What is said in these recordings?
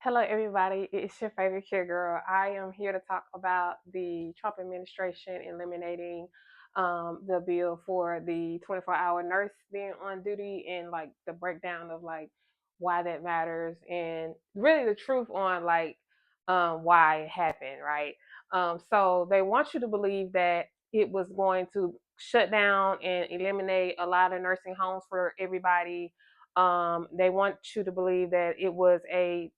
Hello, everybody. It's your favorite cure girl. I am here to talk about the Trump administration eliminating the bill for the 24-hour nurse being on duty and like the breakdown of like why that matters and really the truth on like why it happened, right? So they want you to believe that it was going to shut down and eliminate a lot of nursing homes for everybody. They want you to believe that it was a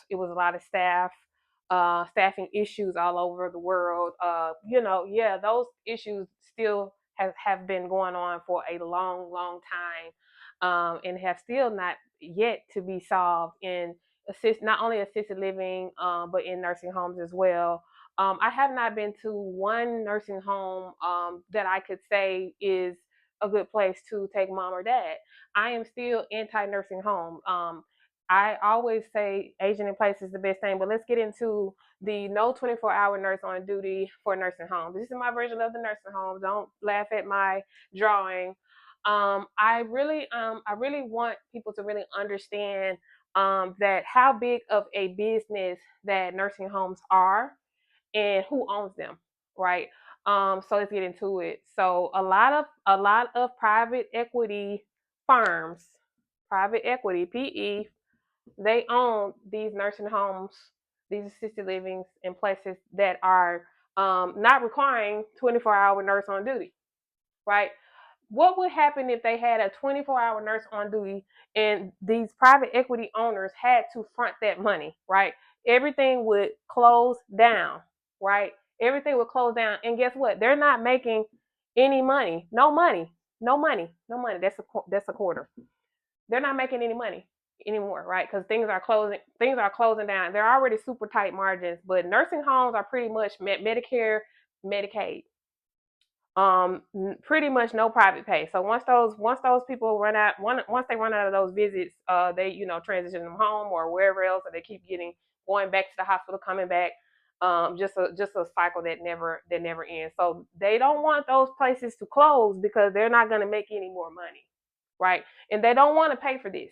lot of staffing issues all over the world. Yeah, those issues still have been going on for a long, long time, and have still not yet to be solved in not only assisted living, but in nursing homes as well. I have not been to one nursing home that I could say is a good place to take mom or dad. I am still anti nursing home. I always say aging in place is the best thing, but let's get into the no 24-hour nurse on duty for nursing homes. This is my version of the nursing home. Don't laugh at my drawing. I really want people to really understand that how big of a business that nursing homes are and who owns them, right? So let's get into it. So a lot of private equity firms, private equity (PE), they own these nursing homes, these assisted livings in places that are not requiring 24-hour nurse on duty, right? What would happen if they had a 24-hour nurse on duty and these private equity owners had to front that money, right? Everything would close down, right? Everything would close down. And guess what? They're not making any money. No money. No money. No money. That's a quarter. They're not making any money anymore, right? Because things are closing down. They're already super tight margins, but nursing homes are pretty much Medicare, Medicaid, pretty much no private pay. So once those people run out, once they run out of those visits, they transition them home or wherever else, and they keep getting going back to the hospital, coming back. Just a cycle that never ends. So they don't want those places to close because they're not going to make any more money, right? And they don't want to pay for this.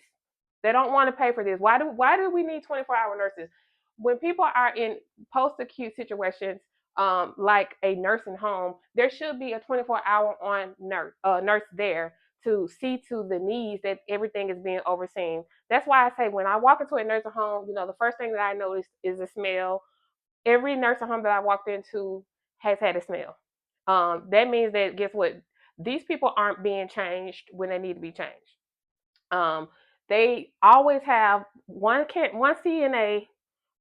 They don't want to pay for this. Why do we need 24-hour nurses when people are in post acute situations? Like a nursing home, there should be a 24-hour on nurse there to see to the needs that everything is being overseen. That's why I say when I walk into a nursing home, the first thing that I notice is the smell. Every nursing home that I walked into has had a smell. That means that guess what? These people aren't being changed when they need to be changed. Um, they always have one CNA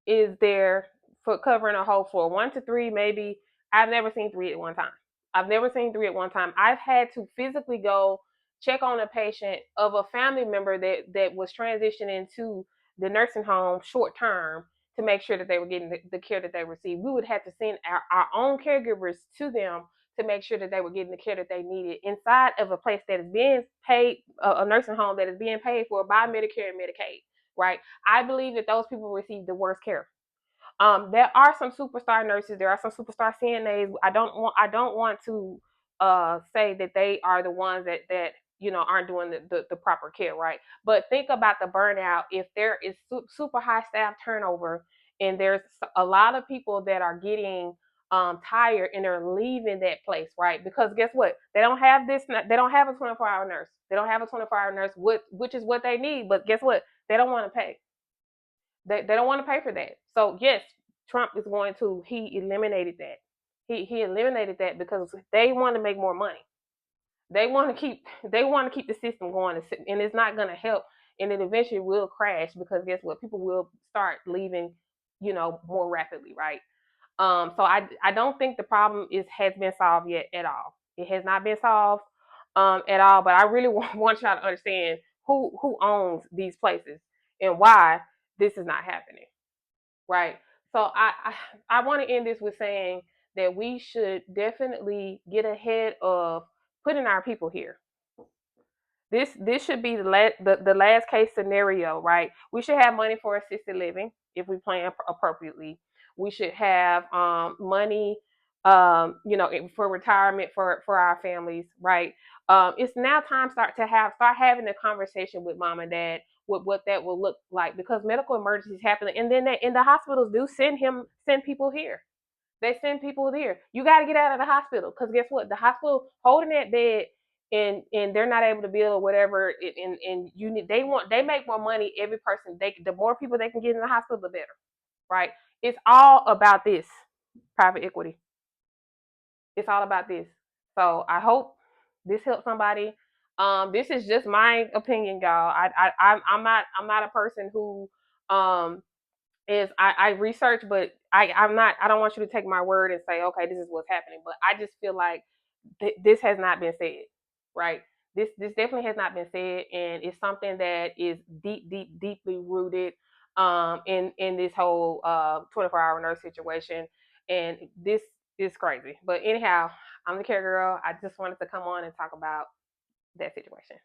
is there for covering a whole floor. 1 to 3, maybe. I've never seen three at one time. I've never seen three at one time. I've had to physically go check on a patient of a family member that was transitioning to the nursing home short term to make sure that they were getting the care that they received. We would have to send our own caregivers to them to make sure that they were getting the care that they needed inside of a place that is being paid, a nursing home that is being paid for by Medicare and Medicaid, right? I believe that those people receive the worst care. There are some superstar nurses. There are some superstar CNAs. I don't want to say that they are the ones that aren't doing the proper care, right? But think about the burnout. If there is super high staff turnover and there's a lot of people that are getting tired and they're leaving that place, right? Because guess what? They don't have this. They don't have a 24-hour nurse. They don't have a 24-hour nurse, which is what they need. But guess what? They don't want to pay. They don't want to pay for that. So yes, Trump is going to. He eliminated that. He eliminated that because they want to make more money. They want to keep the system going, and it's not going to help. And it eventually will crash because guess what? People will start leaving, more rapidly, right? So I don't think the problem has been solved yet at all. It has not been solved at all. But I really want y'all to understand who owns these places and why this is not happening, right? So I want to end this with saying that we should definitely get ahead of putting our people here. This should be the last case scenario, right? We should have money for assisted living if we plan appropriately. We should have money, for retirement for our families, right? It's now time start having a conversation with mom and dad. what that will look like, because medical emergencies happen, and then the hospitals do send people here. They send people here. You got to get out of the hospital, because guess what? The hospital holding that bed, and they're not able to bill or whatever. And they make more money every person. The more people they can get in the hospital, the better, right? It's all about this private equity. It's all about this. So I hope this helps somebody. This is just my opinion, y'all. I'm not a person who is I research, but I'm not. I don't want you to take my word and say, okay, this is what's happening. But I just feel like this has not been said, right? This definitely has not been said, and it's something that is deeply rooted in this whole 24-hour nurse situation, and this is crazy. But anyhow, I'm the care girl. I just wanted to come on and talk about that situation.